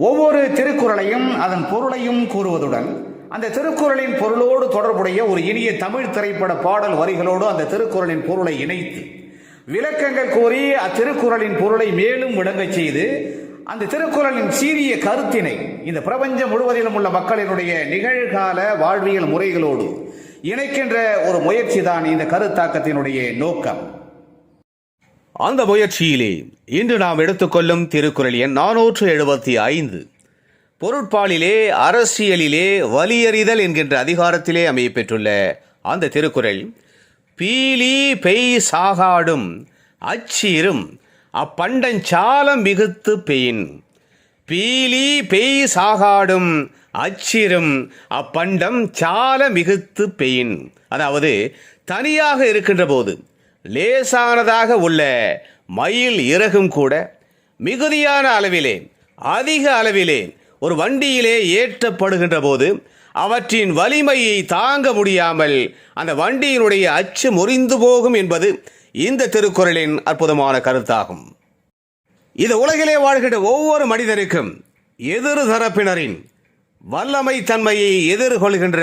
ஒவ்வொரு திருக்குறளையும் அதன் பொருளையும் கூறுவதுடன் அந்த திருக்குறளின் பொருளோடு தொடர்புடைய ஒரு இனிய தமிழ் திரைப்பட பாடல் வரிகளோடு அந்த திருக்குறளின் பொருளை இணைத்து விளக்கங்கள் கூறி அத்திருக்குறளின் பொருளை மேலும் விளங்கச் செய்து அந்த திருக்குறளின் சீரிய கருத்தினை இந்த பிரபஞ்சம் முழுவதிலும் உள்ள மக்களினுடைய நிகழ்கால வாழ்வியல் முறைகளோடு இணைக்கின்ற ஒரு முயற்சி தான் இந்த கருத்தாக்கத்தினுடைய நோக்கம். அந்த முயற்சியிலே இன்று நாம் எடுத்துக்கொள்ளும் திருக்குறள் எண் 475 பொருட்பாலிலே அரசியலிலே வலியறிதல் என்கின்ற அதிகாரத்திலே அமையப்பெற்றுள்ள அந்த திருக்குறள் பீலி பெய் சாகாடும் அச்சீரும் அப்பண்டஞ்சாலம் மிகுத்து பெயின். பீலி பெய் சாகாடும் அச்சிரும் அப்பண்டம் சால மிகுத்து பெயின். அதாவது தனியாக இருக்கின்ற போது லேசானதாக உள்ள மயில் இறகும் கூட மிகுதியான அளவிலே அதிக அளவிலே ஒரு வண்டியிலே ஏற்றப்படுகின்ற போது அவற்றின் வலிமையை தாங்க முடியாமல் அந்த வண்டியினுடைய அச்சு முறிந்து போகும் என்பது இந்த திருக்குறளின் அற்புதமான கருத்தாகும். இது உலகிலே வாழ்கின்ற ஒவ்வொரு மனிதனுக்கும் எதிர் தரப்பினரின் வல்லமை தன்மையை எதிர்கொள்கின்ற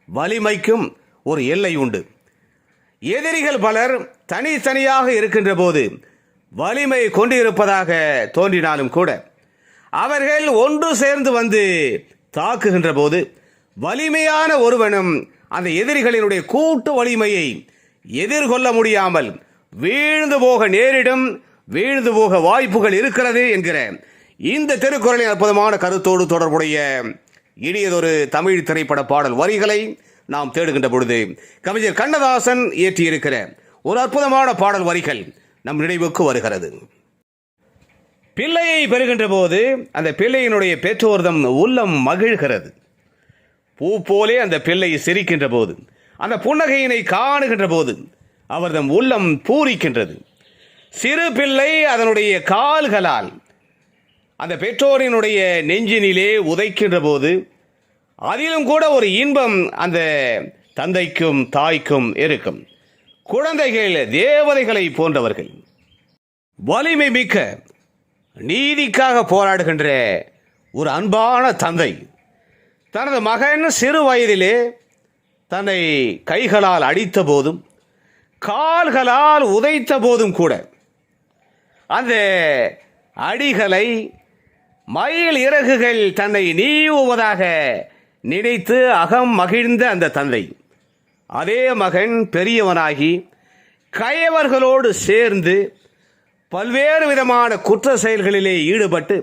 வலிமைக்கும் ஒரு எல்லை உண்டு. எதிரிகள் பலர் தனித்தனியாக இருக்கின்ற போது வலிமை கொண்டிருப்பதாக தோன்றினாலும் கூட அவர்கள் ஒன்று சேர்ந்து வந்து தாக்குகின்ற போது வலிமையான ஒருவனும் அந்த எதிரிகளினுடைய கூட்டு வலிமையை எதிர்கொள்ள முடியாமல் வீழ்ந்து போக நேரிடும், வீழ்ந்து போக வாய்ப்புகள் இருக்கிறது என்கிற இந்த திருக்குறளின் அற்புதமான கருத்தோடு தொடர்புடைய இனியதொரு தமிழ் திரைப்பட பாடல் வரிகளை நாம் தேடுகின்ற பொழுது கவிஞர் கண்ணதாசன் இயற்றியிருக்கிற ஒரு அற்புதமான பாடல் வரிகள் நம் நினைவுக்கு வருகிறது. பிள்ளையை பெறுகின்ற போது அந்த பிள்ளையினுடைய பெற்றோர்தம் உள்ளம் மகிழ்கிறது. பூ போலே அந்த பிள்ளை சிரிக்கின்ற போது, அந்த புன்னகையினை காணுகின்ற போது அவர்தம் உள்ளம் பூரிக்கின்றது. சிறு பிள்ளை அதனுடைய கால்களால் அந்த பெற்றோரினுடைய நெஞ்சினிலே உதைக்கின்ற போது அதிலும் கூட ஒரு இன்பம் அந்த தந்தைக்கும் தாய்க்கும் இருக்கும். குழந்தைகள் தேவதைகளை போன்றவர்கள். வலிமை மிக்க நீதிக்காக போராடுகின்ற ஒரு அன்பான தந்தை தனது மகன் சிறு வயதிலே தன்னை கைகளால் அடித்த போதும் கால்களால் உதைத்த போதும் கூட அந்த அடிகளை மயில் இறகுகள் தன்னை நீவுவதாக நினைத்து அகம் மகிழ்ந்த அந்த தந்தை அதே மகன் பெரியவனாகி கயவர்களோடு சேர்ந்து பல்வேறு விதமான குற்ற செயல்களிலே ஈடுபட்டு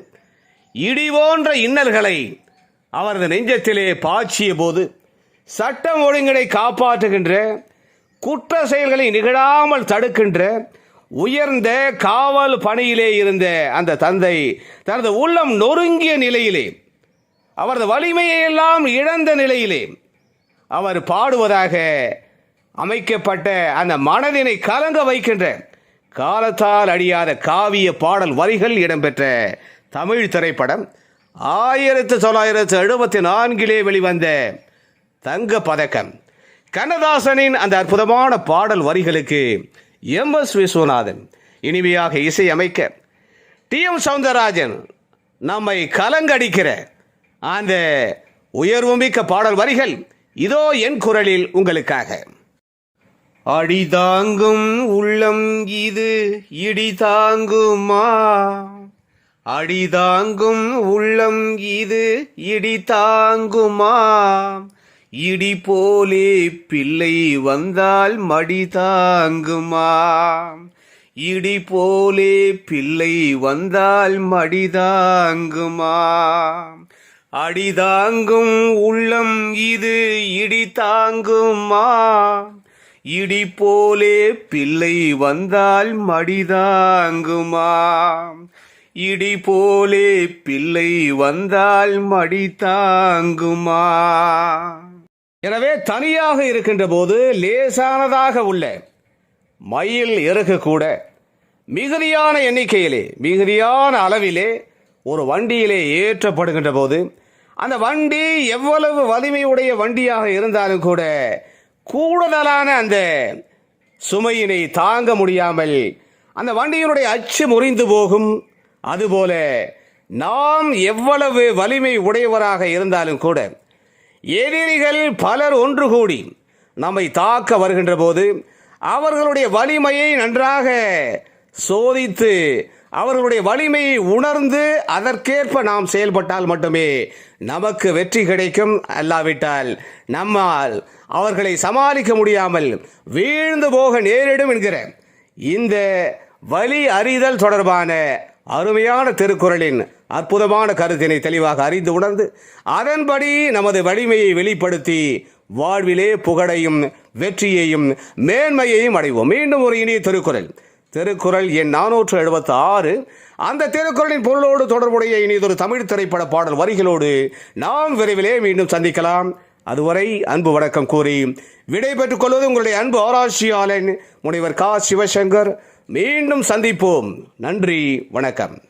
இடி போன்ற இன்னல்களை அவரது நெஞ்சத்திலே பாய்ச்சிய போது சட்டம் ஒழுங்கினை காப்பாற்றுகின்ற குற்ற செயல்களை நிகழாமல் தடுக்கின்ற உயர்ந்த காவல் பணியிலே இருந்த அந்த தந்தை தனது உள்ளம் நொறுங்கிய நிலையிலே அவரது வலிமையெல்லாம் இழந்த நிலையிலே அவர் பாடுவதாக அமைக்கப்பட்ட அந்த மனதினை கலங்க வைக்கின்ற காலத்தால் அழியாத காவிய பாடல் வரிகள் இடம்பெற்ற தமிழ் திரைப்படம் 1974 வெளிவந்த தங்க பதக்கம். கண்ணதாசனின் அந்த அற்புதமான பாடல் வரிகளுக்கு MS விஸ்வநாதன் இனிமையாக இசை அமைக்க TM சௌந்தரராஜன் நம்மை கலங்கடிக்கிற அந்த உயர்வுமிக்க பாடல் வரிகள் இதோ என் குரலில் உங்களுக்காக. அடிதாங்கும் உள்ளம் இது இடி தாங்குமா, அடிதாங்கும் உள்ளம் இது இடி தாங்குமா, இடி போலே பிள்ளை வந்தால் மடி தாங்குமா, இடி போலே பிள்ளை வந்தால் மடி தாங்குமா, அடிதாங்கும் உள்ளம் இது இடி தாங்குமா, இடி போலே பிள்ளை வந்தால் மடிதாங்குமா, இடி போலே பிள்ளை வந்தால் மடி தாங்குமா. எனவே தனியாக இருக்கின்ற போது லேசானதாக உள்ள மயில் இறகு கூட மிகுதியான எண்ணிக்கையிலே மிகுதியான அளவிலே ஒரு வண்டியிலே ஏற்றப்படுகின்ற போது அந்த வண்டி எவ்வளவு வலிமையுடைய வண்டியாக இருந்தாலும் கூட கூடுதலான அந்த சுமையினை தாங்க முடியாமல் அந்த வண்டியினுடைய அச்சு முறிந்து போகும். அதுபோல நாம் எவ்வளவு வலிமை உடையவராக இருந்தாலும் கூட எதிரிகள் பலர் ஒன்று கூடி நம்மை தாக்க வருகின்ற போது அவர்களுடைய வலிமையை நன்றாக சோதித்து அவர்களுடைய வலிமையை உணர்ந்து அதற்கேற்ப நாம் செயல்பட்டால் மட்டுமே நமக்கு வெற்றி கிடைக்கும். அல்லாவிட்டால் நம்மால் அவர்களை சமாளிக்க முடியாமல் வீழ்ந்து போக நேரிடும் என்கிற இந்த வலி அறிதல் தொடர்பான அருமையான திருக்குறளின் அற்புதமான கருத்தினை தெளிவாக அறிந்து உணர்ந்து அதன்படி நமது வலிமையை வெளிப்படுத்தி வாழ்விலே புகழையும் வெற்றியையும் மேன்மையையும் அடைவோம். மீண்டும் ஒரு இனிய திருக்குறள் எண் 476. அந்த திருக்குறளின் பொருளோடு தொடர்புடைய இனியதொரு தமிழ் திரைப்பட பாடல் வரிகளோடு நாம் விரைவிலே மீண்டும் சந்திக்கலாம். அதுவரை அன்பு வணக்கம் கூறி விடை பெற்றுக் கொள்வது உங்களுடைய அன்பு ஆராய்ச்சியாளன் முனைவர் கா. சிவசங்கர். மீண்டும் சந்திப்போம். நன்றி, வணக்கம்.